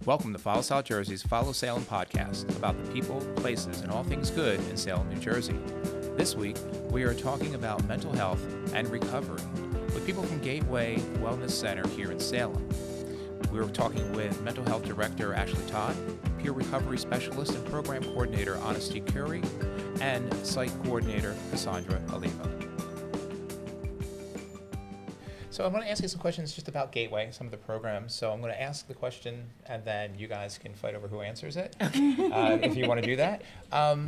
Welcome to Follow South Jersey's Follow Salem podcast about the people, places, and all things good in Salem, New Jersey. This week, we are talking about mental health and recovery with people from Gateway Wellness Center here in Salem. We were talking with Mental Health Director Ashley Todd, Peer Recovery Specialist and Program Coordinator Honesty Curry, and Site Coordinator Cassandra Oliva. So I'm going to ask you some questions just about Gateway, some of the programs. So I'm going to ask the question, and then you guys can fight over who answers it, if you want to do that.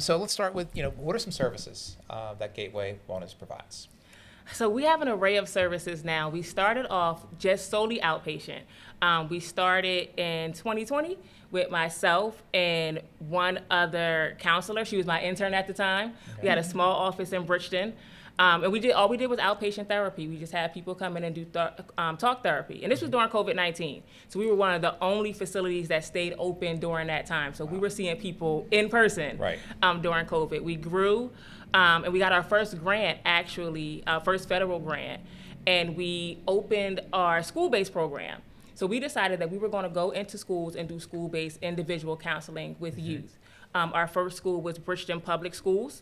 So let's start with, what are some services that Gateway Wellness provides? So we have an array of services now. We started off just solely outpatient. We started in 2020 with myself and one other counselor. She was my intern at the time. Okay. We had a small office in Bridgeton. And all we did was outpatient therapy. We just had people come in and do talk therapy. And this was during COVID-19. So we were one of the only facilities that stayed open during that time. So we were seeing people in person during COVID. We grew, and we got our first grant, actually, our first federal grant. And we opened our school-based program. So we decided that we were going to go into schools and do school-based individual counseling with youth. Our first school was Bridgeton Public Schools.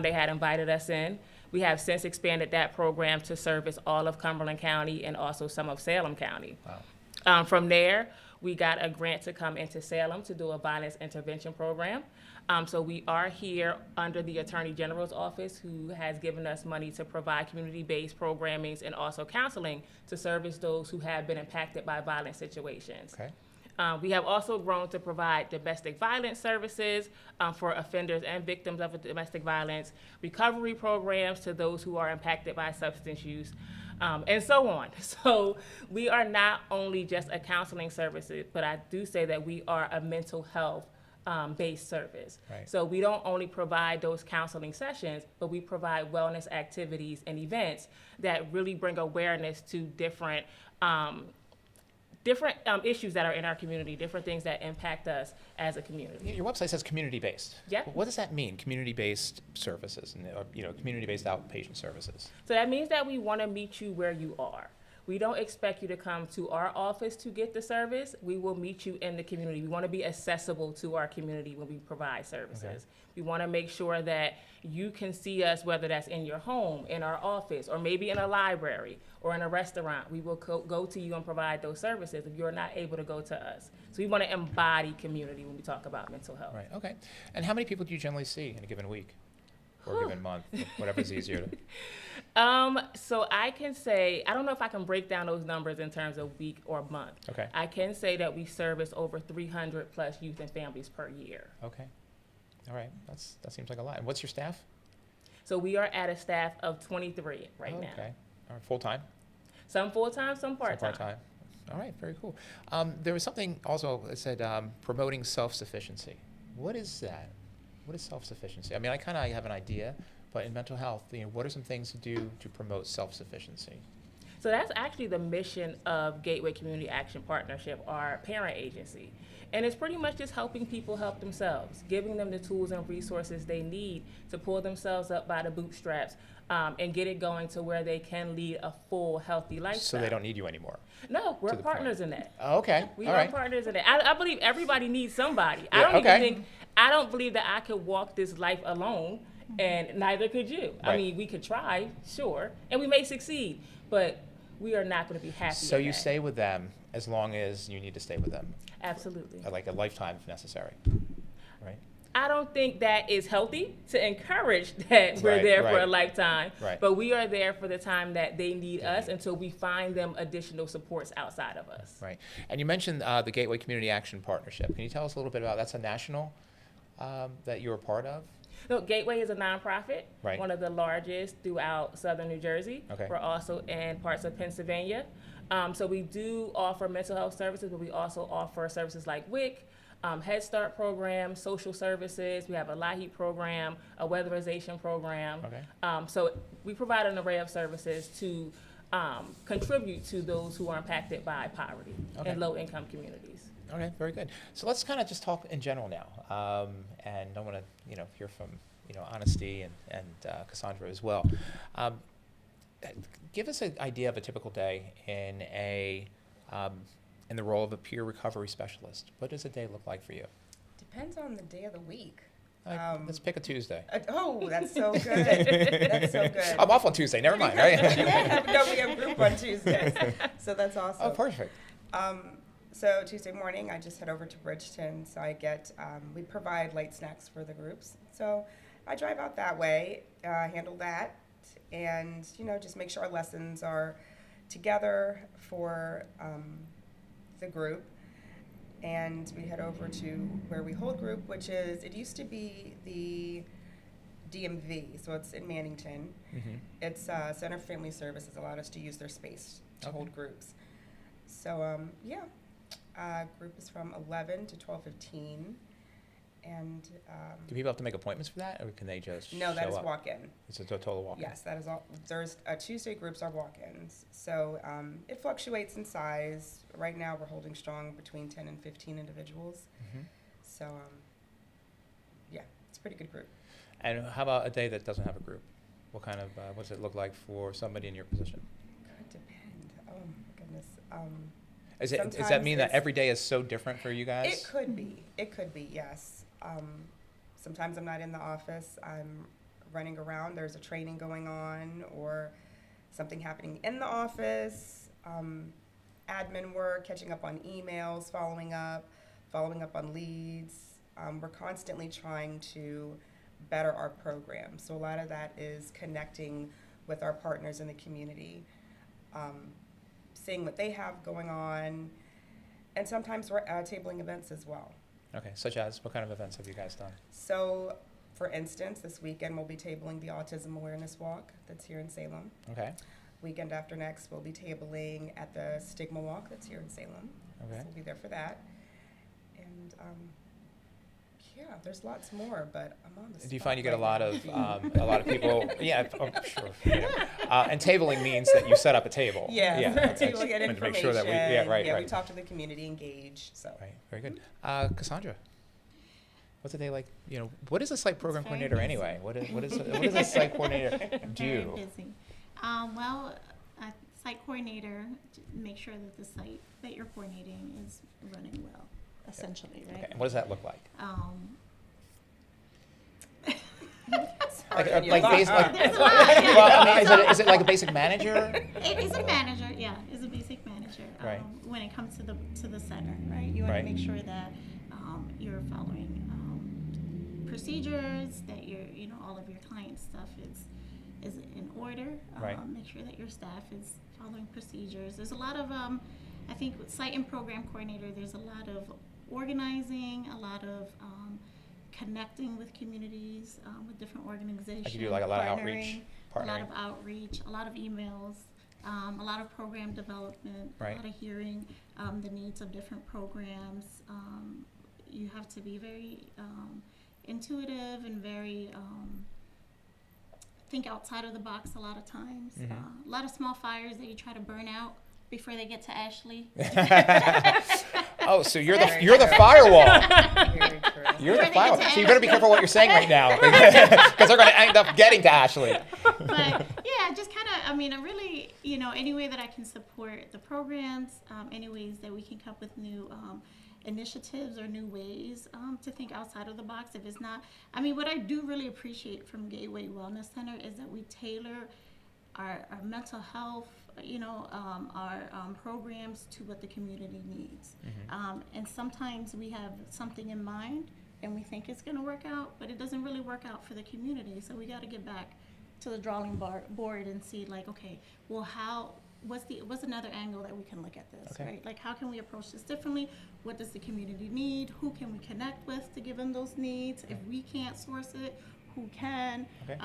They had invited us in. We have since expanded that program to service all of Cumberland County and also some of Salem County. Wow. From there, we got a grant to come into Salem to do a violence intervention program. So we are here under the Attorney General's office, who has given us money to provide community-based programming and also counseling to service those who have been impacted by violent situations. Okay. We have also grown to provide domestic violence services for offenders and victims of domestic violence, recovery programs to those who are impacted by substance use, and so on. So we are not only just a counseling service, but I do say that we are a mental health based service. Right. So we don't only provide those counseling sessions, but we provide wellness activities and events that really bring awareness to different issues that are in our community, different things that impact us as a community. Your website says community-based. Yeah. What does that mean, community-based services, and community-based outpatient services? So that means that we want to meet you where you are. We don't expect you to come to our office to get the service. We will meet you in the community. We want to be accessible to our community when we provide services. Okay. We want to make sure that you can see us, whether that's in your home, in our office, or maybe in a library or in a restaurant. We will go to you and provide those services if you're not able to go to us. So we want to embody community when we talk about mental health. Right, okay. And how many people do you generally see in a given week or a given month, whatever's easier to... So I can say, I don't know if I can break down those numbers in terms of week or month. Okay. I can say that we service over 300 plus youth and families per year. Okay. All right. That seems like a lot. And what's your staff? So we are at a staff of 23 right now. Okay. All right. Full-time? Some full-time, some part-time. Some part-time. All right. Very cool. There was something also that said promoting self-sufficiency. What is that? What is self-sufficiency? I mean, I kind of have an idea, but in mental health, what are some things to do to promote self-sufficiency? So that's actually the mission of Gateway Community Action Partnership, our parent agency. And it's pretty much just helping people help themselves, giving them the tools and resources they need to pull themselves up by the bootstraps and get it going to where they can lead a full, healthy lifestyle. So they don't need you anymore? No, we're partners in that. Oh, okay. We are partners in that. I believe everybody needs somebody. Yeah, I don't believe that I could walk this life alone, and neither could you. Right. I mean, we could try, sure, and we may succeed, but we are not going to be happy. So you stay with them as long as you need to stay with them? Absolutely. Like a lifetime if necessary, right? I don't think that is healthy to encourage that we're there for a lifetime, but we are there for the time that they need us until we find them additional supports outside of us. Right. And you mentioned the Gateway Community Action Partnership. Can you tell us a little bit about that's a national that you're a part of? No, Gateway is a nonprofit, one of the largest throughout southern New Jersey. Okay. We're also in parts of Pennsylvania. So we do offer mental health services, but we also offer services like WIC, Head Start program, social services. We have a LIHEAP program, a weatherization program. Okay. So we provide an array of services to contribute to those who are impacted by poverty in low-income communities. Okay, very good. So let's kind of just talk in general now, and I want to hear from Honesty and Cassandra as well. Give us an idea of a typical day in a in the role of a peer recovery specialist. What does a day look like for you? Depends on the day of the week. Let's pick a Tuesday. Oh, that's so good. That's so good. I'm off on Tuesday. Never mind, right? Yeah, no, we have group on Tuesdays, so that's awesome. Oh, perfect. So Tuesday morning, I just head over to Bridgeton. So I get, we provide light snacks for the groups. So I drive out that way, handle that, and just make sure our lessons are together for the group. And we head over to where we hold group, which it used to be the DMV, so it's in Mannington. Mm-hmm. It's Center for Family Services allowed us to use their space to hold groups. So, group is from 11 to 12:15. And Do people have to make appointments for that, or can they just no, that show is up? walk-in. It's a total walk-in. Yes, that is all. There's Tuesday groups are walk-ins, so it fluctuates in size. Right now, we're holding strong between 10 and 15 individuals. Mm-hmm. So, it's a pretty good group. And how about a day that doesn't have a group? What kind of what does it look like for somebody in your position? Could depend. Oh my goodness. Does that Sometimes mean that it's- every day is so different for you guys? It could be. It could be. Yes. Sometimes I'm not in the office. I'm running around. There's a training going on, or something happening in the office. Admin work, catching up on emails, following up on leads. We're constantly trying to better our program. So a lot of that is connecting with our partners in the community, seeing what they have going on, and sometimes we're tabling events as well. Okay, such as what kind of events have you guys done? So, for instance, this weekend we'll be tabling the Autism Awareness Walk that's here in Salem. Okay. Weekend after next, we'll be tabling at the Stigma Walk that's here in Salem. Okay. So we'll be there for that. And there's lots more, but I'm on the spot. Do you find you get a right lot now. of a lot of people? Yeah, sure. Yeah. And tabling means that you set up a table. Yeah, table, get To information. make sure that we we talk to the community, engage. So. Right, very good. Cassandra, what's a day like? What is a site program very coordinator busy. anyway? What does a site coordinator Very do? busy. A site coordinator, make sure that the site that you're coordinating is running well, essentially, right? Okay, and what does that look like? Hard on your Like thought. basic, like, There's a lot, yeah. well, I mean, is it like a basic manager? It's a manager, yeah, it's a basic manager. Right. When it comes to the center, right? You want Right. to make sure that you're following procedures, that all of your client stuff is in order. Right. Make sure that your staff is following procedures. There's a lot of I think with site and program coordinator, there's a lot of organizing, a lot of connecting with communities, with different organizations. Like you do like a lot of outreach, partnering, a lot partnering. of outreach, a lot of emails, a lot of program development, Right. a lot of hearing the needs of different programs. You have to be very intuitive and very think outside of the box a lot of times. Mhm. A lot of small fires that you try to burn out before they get to Ashley. Oh, so you're the Very firewall. Very true. You're the Before they get firewall. to So you better be careful what you're saying right now, because they're going to end up getting to Ashley. But yeah, just kind of, I really, any way that I can support the programs, any ways that we can come up with new initiatives or new ways to think outside of the box. If it's not, what I do really appreciate from Gateway Wellness Center is that we tailor our mental health, our programs to what the community needs. Mm-hmm. And sometimes we have something in mind and we think it's going to work out, but it doesn't really work out for the community. So we got to get back to the drawing board and see, like, okay, well, what's another angle that we can look at this, Okay. right? Like, how can we approach this differently? What does the community need? Who can we connect with to give them those needs? If we can't source it, who can? Okay.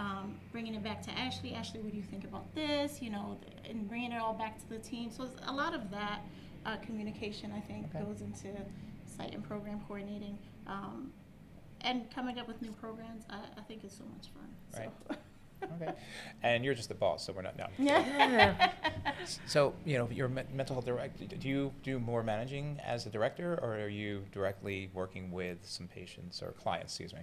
Bringing it back to Ashley. Ashley, what do you think about this? And bringing it all back to the team. So it's a lot of that communication, I think, Okay. goes into site and program coordinating. And coming up with new programs, I think it's so much fun. Right. So. Okay. And you're just the boss, so we're not, no. Yeah. So, you're mental health director. Do you do more managing as a director, or are you directly working with some patients or clients, excuse me?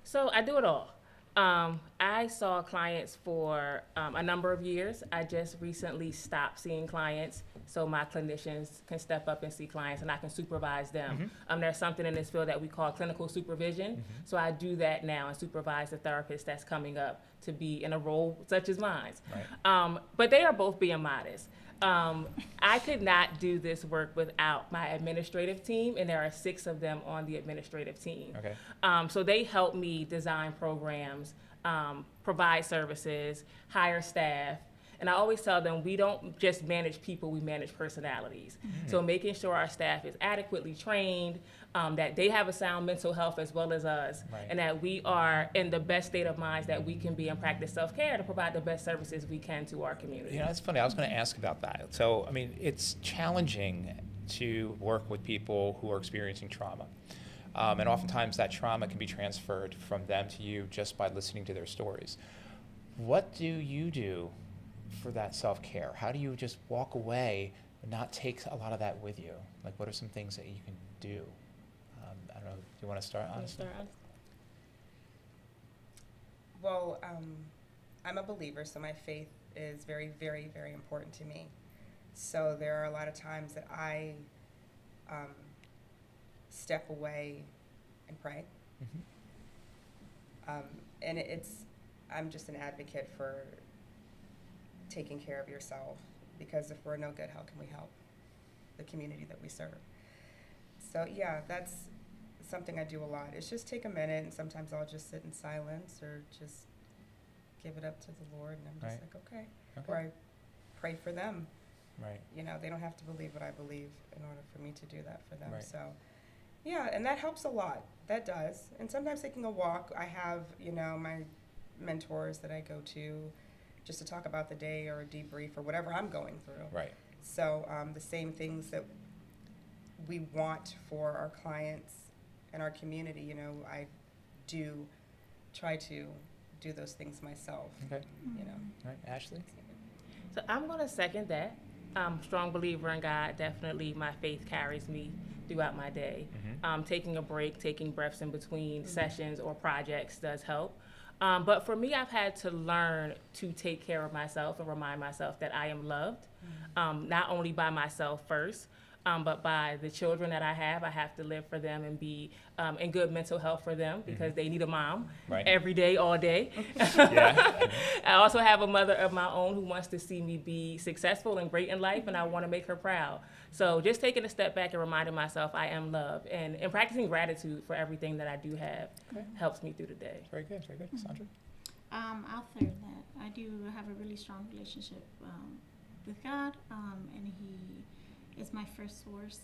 So I do it all. I saw clients for a number of years. I just recently stopped seeing clients so my clinicians can step up and see clients and I can supervise them. There's something in this field that we call clinical supervision. So I do that now and supervise the therapist that's coming up to be in a role such as mine. Right. But they are both being modest. I could not do this work without my administrative team, and there are 6 of them on the administrative team. Okay. So they help me design programs, provide services, hire staff. And I always tell them we don't just manage people, we manage personalities. So making sure our staff is adequately trained, that they have a sound mental health as well as us, Right. and that we are in the best state of minds that we can be and practice self-care to provide the best services we can to our community. You know, it's funny. I was going to ask about that. So, I mean, it's challenging to work with people who are experiencing trauma. And oftentimes that trauma can be transferred from them to you just by listening to their stories. What do you do for that self-care? How do you just walk away and not take a lot of that with you? Like, what are some things that you can do? I don't know. Do you want to start, honestly? Well, I'm a believer, so my faith is very, very, very important to me. So there are a lot of times that I step away and pray. And I'm just an advocate for taking care of yourself, because if we're no good, how can we help the community that we serve? So yeah, that's something I do a lot. It's just take a minute, and sometimes I'll just sit in silence or just give it up to the Lord, and I'm just Right. like, okay. Okay. Or I pray for them. Right. You know, they don't have to believe what I believe in order for me to do that for them. Right. So yeah, and that helps a lot. That does. And sometimes taking a walk, I have, you know, my mentors that I go to just to talk about the day or a debrief or whatever I'm going through. Right. So the same things that we want for our clients and our community, you know, I do try to do those things myself, Okay. you know. All right. Ashley? So I'm going to second that. Strong believer in God. Definitely my faith carries me throughout my day. Taking a break, taking breaths in between sessions or projects does help. But for me, I've had to learn to take care of myself and remind myself that I am loved, not only by myself first, but by the children that I have to live for them and be in good mental health for them, because they need a mom Right. every day, all day. Yeah. I also have a mother of my own who wants to see me be successful and great in life, and I want to make her proud. So just taking a step back and reminding myself I am loved, and practicing gratitude for everything that I do have helps me through the day. Very good. Very good. Sandra? I'll third that. I do have a really strong relationship with God, and He is my first source.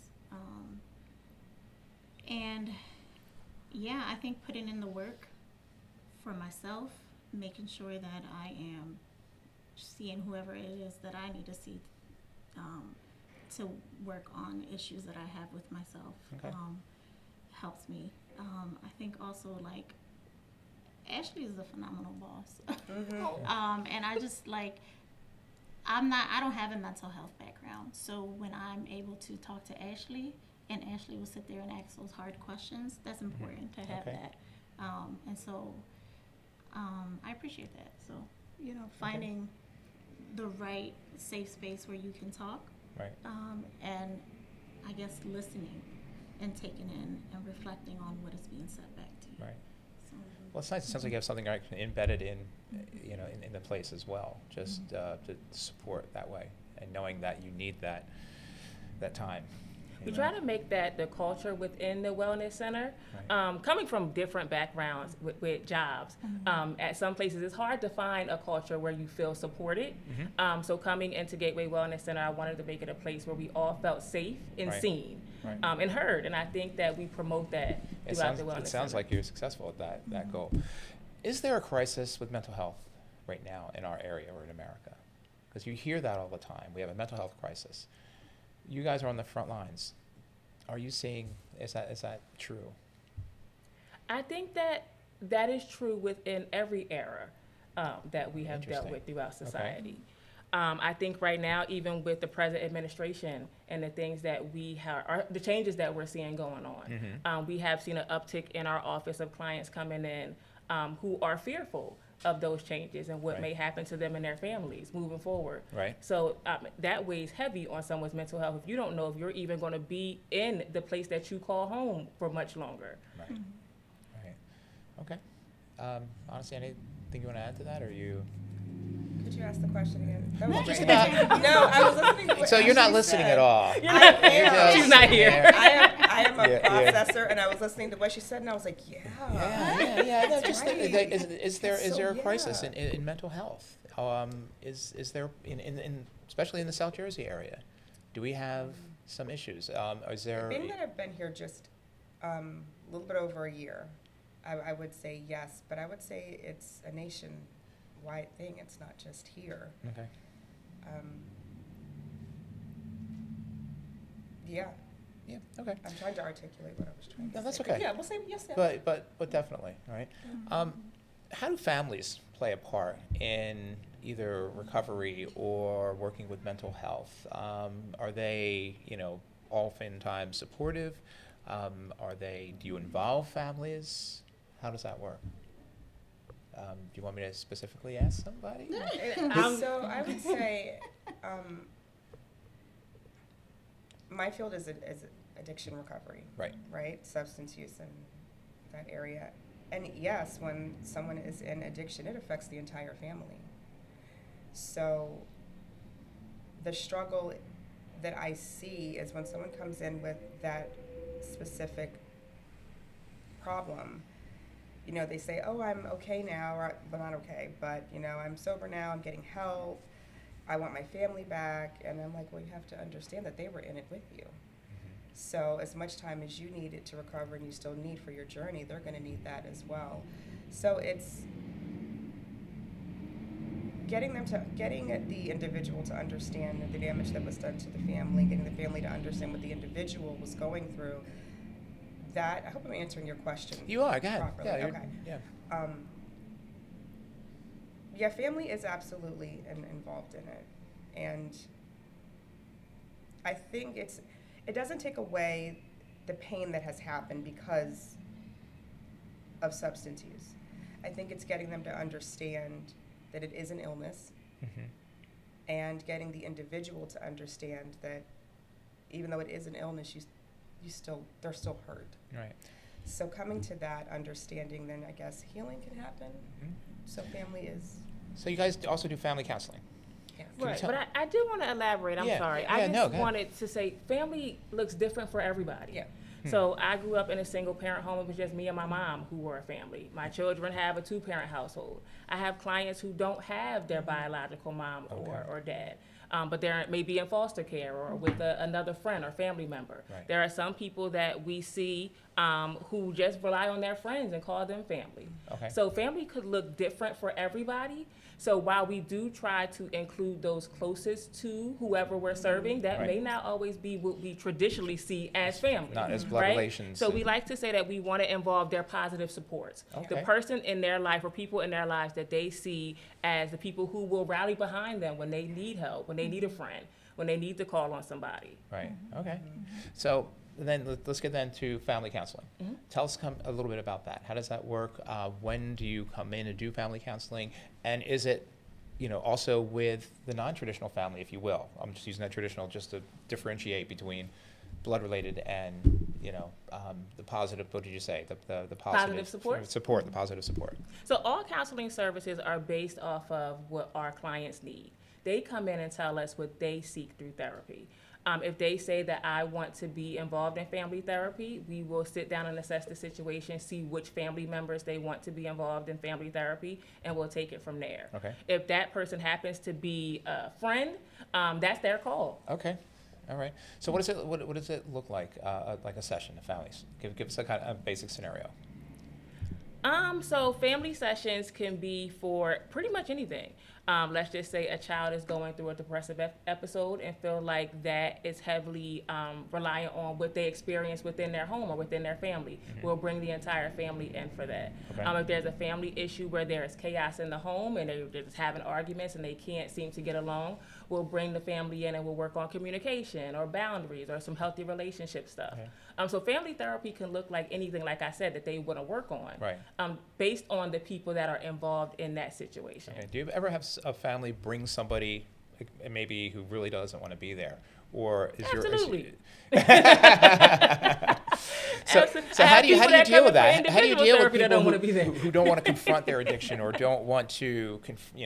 And yeah, I think putting in the work for myself, making sure that I am seeing whoever it is that I need to see to work on issues that I have with myself, Okay. helps me. I think also, like, Ashley is a phenomenal boss. And I just, like, I don't have a mental health background. So when I'm able to talk to Ashley, and Ashley will sit there and ask those hard questions, that's important to have Okay. that. And so I appreciate that. So, you know, finding the right safe space where you can talk, Right. and I guess listening and taking in and reflecting on what is being said back to you. Right. So, Well, it's nice. It sounds like you have something embedded in, you know, in the place as well, just to support that way, and knowing that you need that time. We you try know? to make that the culture within the wellness center. Right. Coming from different backgrounds with jobs, at some places it's hard to find a culture where you feel supported. So coming into Gateway Wellness Center, I wanted to make it a place where we all felt safe and Right. seen, Right. and heard. And I think that we promote that throughout the wellness It sounds center. like you're successful at that goal. Is there a crisis with mental health right now in our area or in America? Because you hear that all the time. We have a mental health crisis. You guys are on the front lines. Are you seeing, is that true? I think that is true within every era that we have dealt Interesting. with throughout society. I think right now, even with the present administration and the things that we have, the changes that we're seeing going on, we have seen an uptick in our office of clients coming in who are fearful of those changes and what Right. may happen to them and their families moving forward. Right. So that weighs heavy on someone's mental health if you don't know if you're even going to be in the place that you call home for much longer. Right. Right. Okay. Honestly, anything you want to add to that, or you? Could you ask the question again? That was Just great. about- No, I was listening to what So you're not Ashley listening said. at all. I am. She's not here. I am a Yeah, yeah. processor, and I was listening to what she said, and I was like, yeah. Yeah. No, just right. is there So, a crisis yeah. in mental health? Is there in especially in the South Jersey area? Do we have some issues? Is there? Being that I've been here just a little bit over a year, I would say yes, but I would say it's a nationwide thing. It's not just here. Okay. Yeah, Yeah. Okay. I'm trying to articulate what I was trying to No, that's say. okay. Yeah, we'll say yes. But definitely, all right. How do families play a part in either recovery or working with mental health? Are they, oftentimes supportive? Do you involve families? How does that work? Do you want me to specifically ask somebody? So I would say my field is addiction recovery. Right. Right? Substance use in that area. And yes, when someone is in addiction, it affects the entire family. So the struggle that I see is when someone comes in with that specific problem, they say, oh, I'm okay now, or well, not okay, but, I'm sober now, I'm getting help, I want my family back. And I'm like, well, you have to understand that they were in it with you. So as much time as you needed to recover and you still need for your journey, they're going to need that as well. So it's getting the individual to understand the damage that was done to the family, getting the family to understand what the individual was going through. That, I hope I'm answering your question. You are. Go ahead. Properly. Yeah. Okay. Yeah. Yeah, family is absolutely involved in it. And I think it doesn't take away the pain that has happened because of substance use. I think it's getting them to understand that it is an illness and getting the individual to understand that even though it is an illness, they're still hurt. Right. So coming to that understanding, then I guess healing can happen. So family is. So you guys also do family counseling? Yeah. Can you Right, tell- but I do want to elaborate. I'm Yeah, sorry. yeah, I no, just go ahead. wanted to say family looks different for everybody. Yeah. So I grew up in a single parent home. It was just me and my mom who were a family. My children have a 2-parent household. I have clients who don't have their biological mom Okay. or dad. But they're maybe in foster care or with another friend or family member. Right. There are some people that we see who just rely on their friends and call them family. Okay. So family could look different for everybody. So while we do try to include those closest to whoever we're serving, that Right. may not always be what we traditionally see as family. Not as blood right? relations. So we like to say that we want to involve their positive supports. The Okay. person in their life or people in their lives that they see as the people who will rally behind them when they need help, when they need a friend, when they need to call on somebody. Right. Okay. So then let's get then to family counseling. Tell us a little bit about that. How does that work? When do you come in and do family counseling? And is it, also with the non-traditional family, if you will? I'm just using that traditional just to differentiate between blood-related and, the positive. What did you say? The positive Positive support? Support. The positive support. So all counseling services are based off of what our clients need. They come in and tell us what they seek through therapy. If they say that I want to be involved in family therapy, we will sit down and assess the situation, see which family members they want to be involved in family therapy, and we'll take it from there. Okay. If that person happens to be a friend, that's their call. Okay. All right. So what does it look like a session of families? Give us a kind of basic scenario. So family sessions can be for pretty much anything. Let's just say a child is going through a depressive episode and feel like that is heavily reliant on what they experience within their home or within their family. We'll bring the entire family in for that. Okay. If there's a family issue where there is chaos in the home and they're just having arguments and they can't seem to get along, we'll bring the family in and we'll work on communication or boundaries or some healthy relationship stuff. Okay. So family therapy can look like anything, like I said, that they want to work on, Right. Based on the people that are involved in that situation. Okay. Do you ever have a family bring somebody, like, maybe who really doesn't want to be there, or is Absolutely. So how do you deal with that? How do you deal with that don't people want to be there? who don't want to confront their addiction or don't want to,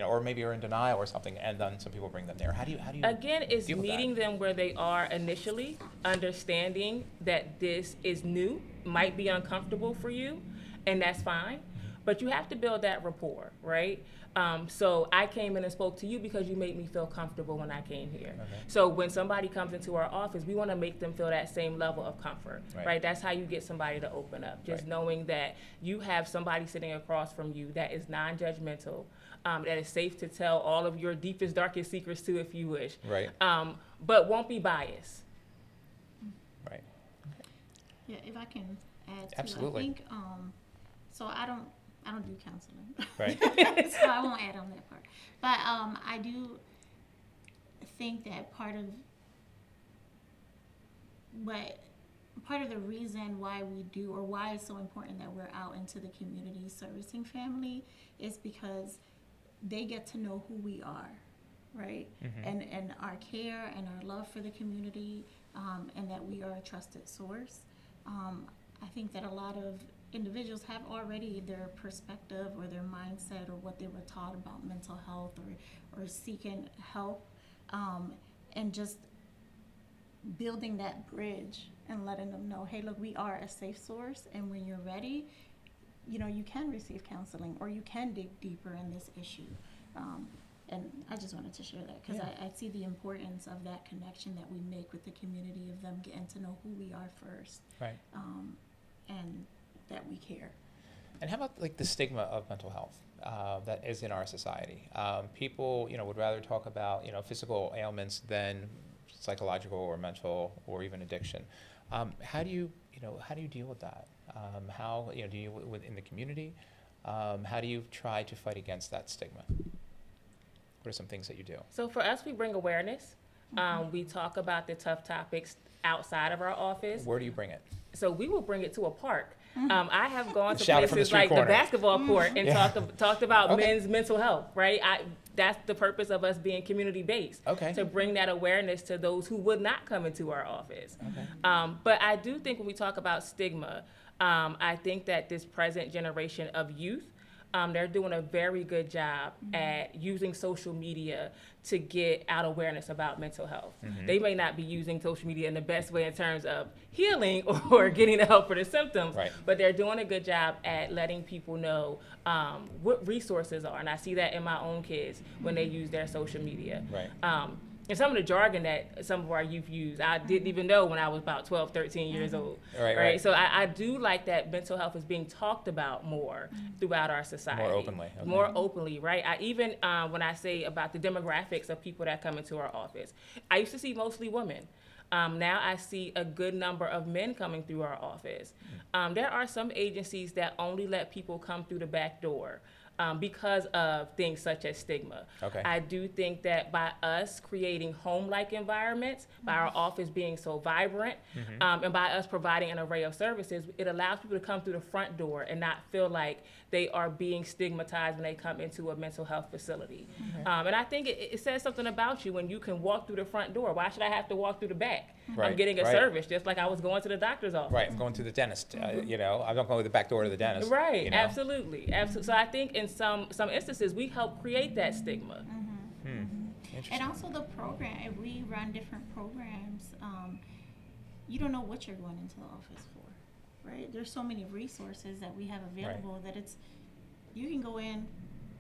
or maybe are in denial or something, and then some people bring them there? How do you Again, it's deal with that? meeting them where they are initially, understanding that this is new, might be uncomfortable for you, and that's fine. But you have to build that rapport, right? So I came in and spoke to you because you made me feel comfortable when I came here. Okay. So when somebody comes into our office, we want to make them feel that same level of comfort, right? That's how you get somebody to open up. Just knowing that you have somebody sitting across from you that is non-judgmental, that is safe to tell all of your deepest, darkest secrets to, if you wish. Right. But won't be biased. Right. Yeah, if I can add to, Absolutely. I think, so I don't do counseling. Right. So I won't add on that part. But I do think that part of the reason why we do, or why it's so important that we're out into the community servicing family, is because they get to know who we are, right? And our care and our love for the community, and that we are a trusted source. I think that a lot of individuals have already their perspective or their mindset or what they were taught about mental health or seeking help, and just building that bridge and letting them know, hey, look, we are a safe source, and when you're ready, you can receive counseling or you can dig deeper in this issue. And I just wanted to share that because I see the importance of that connection that we make with the community, of them getting to know who we are first. Right. And that we care. And how about like the stigma of mental health that is in our society? People, would rather talk about, physical ailments than psychological or mental or even addiction. How do you deal with that? How do you in the community? How do you try to fight against that stigma? What are some things that you do? So for us, we bring awareness. We talk about the tough topics outside of our office. Where do you bring it? So we will bring it to a park. I have gone to Shout it from the places street like corner. the basketball court and talked about Okay. men's mental health, right? That's the purpose of us being community-based, Okay. to bring that awareness to those who would not come into our office. Okay. But I do think when we talk about stigma, I think that this present generation of youth, they're doing a very good job at using social media to get out awareness about mental health. They may not be using social media in the best way in terms of healing or getting the help for the symptoms, Right. but they're doing a good job at letting people know what resources are. And I see that in my own kids when they use their social media. Right. And some of the jargon that some of our youth use, I didn't even know when I was about 12, 13 years old. Right. So I do like that mental health is being talked about more throughout our society. More openly. Okay. More openly, right? I even, when I say about the demographics of people that come into our office, I used to see mostly women. Now I see a good number of men coming through our office. There are some agencies that only let people come through the back door. Because of things such as stigma. Okay. I do think that by us creating home-like environments, by our office being so vibrant, and by us providing an array of services, it allows people to come through the front door and not feel like they are being stigmatized when they come into a mental health facility. And I think it says something about you when you can walk through the front door. Why should I have to walk through the back? Right, I'm getting a right. service just like I was going to the doctor's office. Right. I'm going to the dentist. I'm not going to the back door to the dentist. Right, absolutely. So I think in some instances we help create that stigma. And also the program, if we run different programs, you don't know what you're going into the office for, right? There's so many resources that we have available that you can go in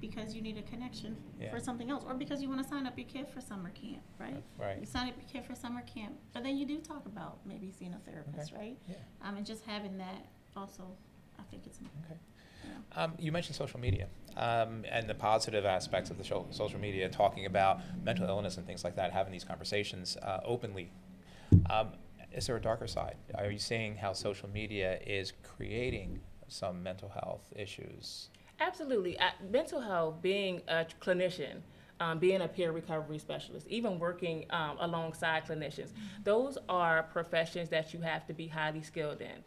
because you need a connection for something else, or because you want to sign up your kid for summer camp, right? Right. You sign up your kid for summer camp, but then you do talk about maybe seeing a therapist, right? Yeah. And just having that also, I think it's Okay. You mentioned social media and the positive aspects of the social media, talking about mental illness and things like that, having these conversations openly. Is there a darker side? Are you seeing how social media is creating some mental health issues? Absolutely. Mental health, being a clinician, being a peer recovery specialist, even working alongside clinicians, those are professions that you have to be highly skilled in.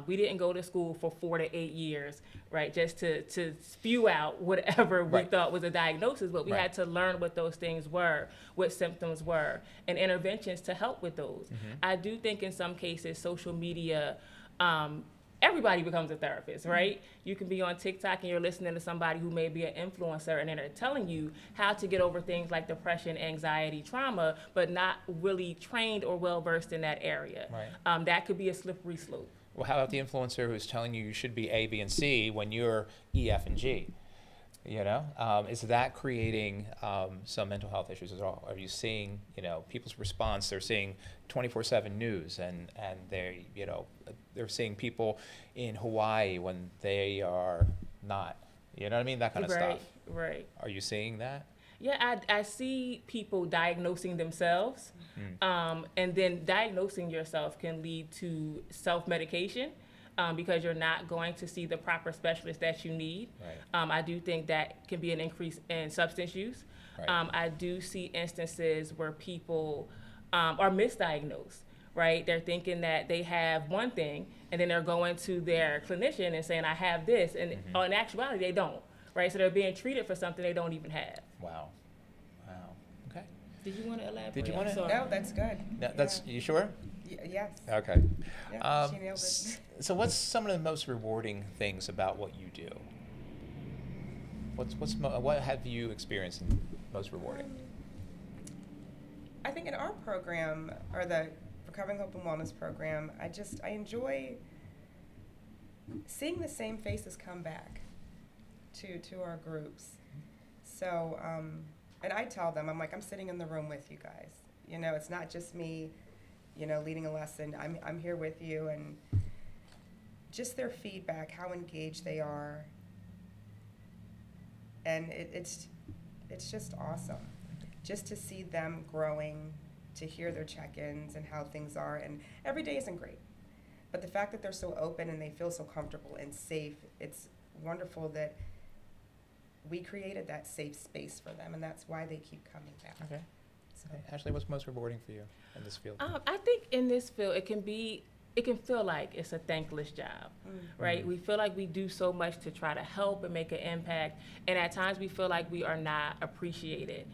We didn't go to school for 4 to 8 years, right, just to spew out whatever we thought was a diagnosis, but we had to learn what those things were, what symptoms were, and interventions to help with those. I do think in some cases social media, everybody becomes a therapist, right? You can be on TikTok and you're listening to somebody who may be an influencer and they're telling you how to get over things like depression, anxiety, trauma, but not really trained or well-versed in that area. Right. That could be a slippery slope. Well, how about the influencer who's telling you should be A, B, and C when you're E, F, and G? You know, is that creating some mental health issues as well? Are you seeing, people's response? They're seeing 24/7 news, and they're seeing people in Hawaii when they are not. You know what I mean? That kind of stuff. Right. Are you seeing that? Yeah, I see people diagnosing themselves, and then diagnosing yourself can lead to self-medication. Because you're not going to see the proper specialist that you need. Right. I do think that can be an increase in substance use. Right. I do see instances where people are misdiagnosed, right? They're thinking that they have one thing, and then they're going to their clinician and saying, I have this, and in actuality, they don't, right? So they're being treated for something they don't even have. Wow. Okay. Did you want to elaborate? Did you want to? No, that's good. No, that's you sure? Yes. Okay. Yeah, she nailed it. So what's some of the most rewarding things about what you do? What have you experienced most rewarding? I think in our program, or the Recovering Hope and Wellness program, I enjoy seeing the same faces come back to our groups. So, and I tell them, I'm like, I'm sitting in the room with you guys. It's not just me, leading a lesson. I'm here with you, and just their feedback, how engaged they are, and it's just awesome, just to see them growing, to hear their check-ins and how things are. And every day isn't great, but the fact that they're so open and they feel so comfortable and safe, it's wonderful that we created that safe space for them, and that's why they keep coming back. Okay. Ashley, what's most rewarding for you in this field? I think in this field, it can feel like it's a thankless job, right? We feel like we do so much to try to help and make an impact, and at times we feel like we are not appreciated.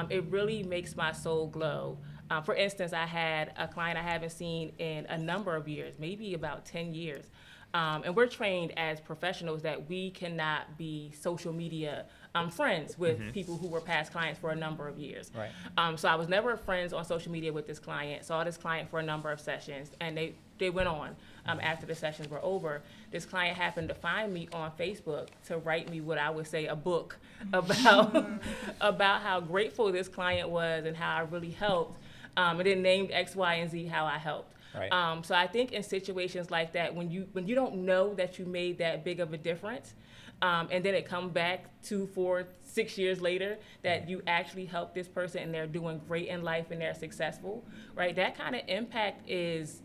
It really makes my soul glow. For instance, I had a client I haven't seen in a number of years, maybe about 10 years. And we're trained as professionals that we cannot be social media friends with people who were past clients for a number of years. Right. So I was never friends on social media with this client, saw this client for a number of sessions, and they went on after the sessions were over. This client happened to find me on Facebook to write me what I would say a book about how grateful this client was and how I really helped, and then named X, Y, and Z how I helped. Right. So I think in situations like that, when you don't know that you made that big of a difference, and then it come back 2, 4, 6 years later that you actually helped this person and they're doing great in life and they're successful, right? That kind of impact is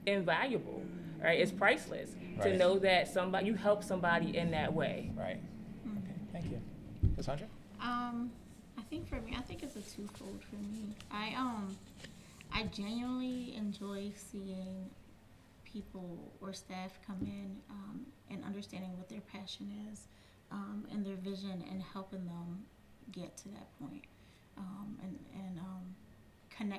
invaluable, right? It's priceless to know that you help somebody in that way. Right. Okay. Thank you, Cassandra. I think for me, it's a twofold for me. I genuinely enjoy seeing people or staff come in and understanding what their passion is and their vision, and helping them get to that point, and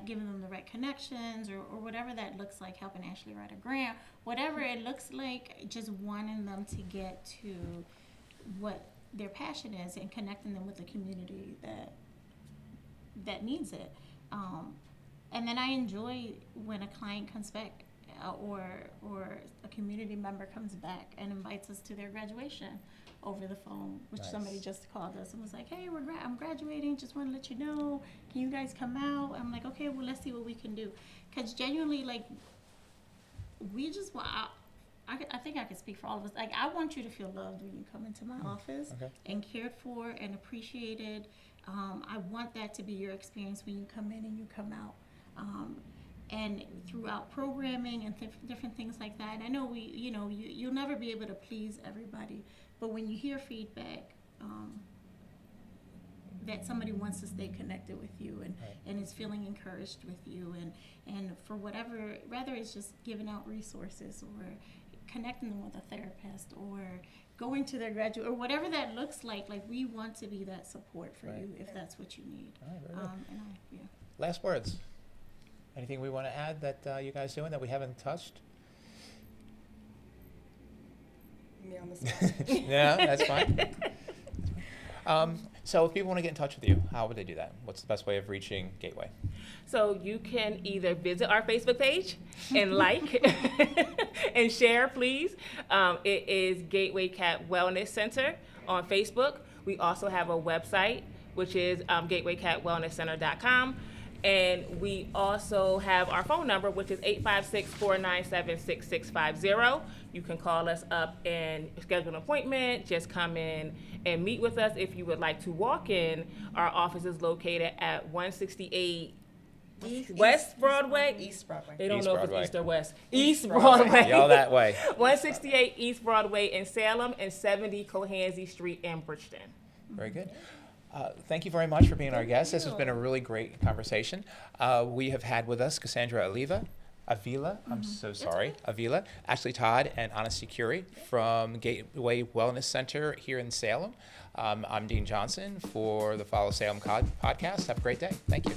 giving them the right connections or whatever that looks like, helping Ashley write a grant, whatever it looks like, just wanting them to get to what their passion is and connecting them with the community that needs it. And then I enjoy when a client comes back or a community member comes back and invites us to their graduation over the phone, which somebody just called us and was like, hey, I'm graduating, just want to let you know, can you guys come out? I'm like, okay, well, let's see what we can do. Because genuinely, like, we just want, I think I could speak for all of us. Like, I want you to feel loved when you come into my office Okay. and cared for and appreciated. I want that to be your experience when you come in and you come out. And throughout programming and different things like that. And I know you'll never be able to please everybody, but when you hear feedback, that somebody wants to stay connected with you and is feeling encouraged with you and for whatever, whether it's just giving out resources or connecting them with a therapist or going to their graduate or whatever that looks like we want to be that support for you if that's what you need. All right, very good. Yeah. Last words. Anything we want to add that you guys doing that we haven't touched? Me on the spot. No, that's fine. So if people want to get in touch with you, how would they do that? What's the best way of reaching Gateway? So you can either visit our Facebook page and like and share, please. It is Gateway Cat Wellness Center on Facebook. We also have a website, which is gatewaycatwellnesscenter.com. And we also have our phone number, which is 856-497-6650. You can call us up and schedule an appointment. Just come in and meet with us. If you would like to walk in, our office is located at 168 West Broadway. East Broadway. They don't East know Broadway. if it's east or west. East East Broadway. Broadway. Y'all that way. 168 East Broadway in Salem and 70 Cohansey Street in Bridgeton. Very good. Thank you very much for being our guest. This has been a really great conversation. We have had with us Cassandra Avila, I'm so sorry, Avila, Ashley Todd, and Honesty Curie from Gateway Wellness Center here in Salem. I'm Dean Johnson for the Follow Salem podcast. Have a great day. Thank you.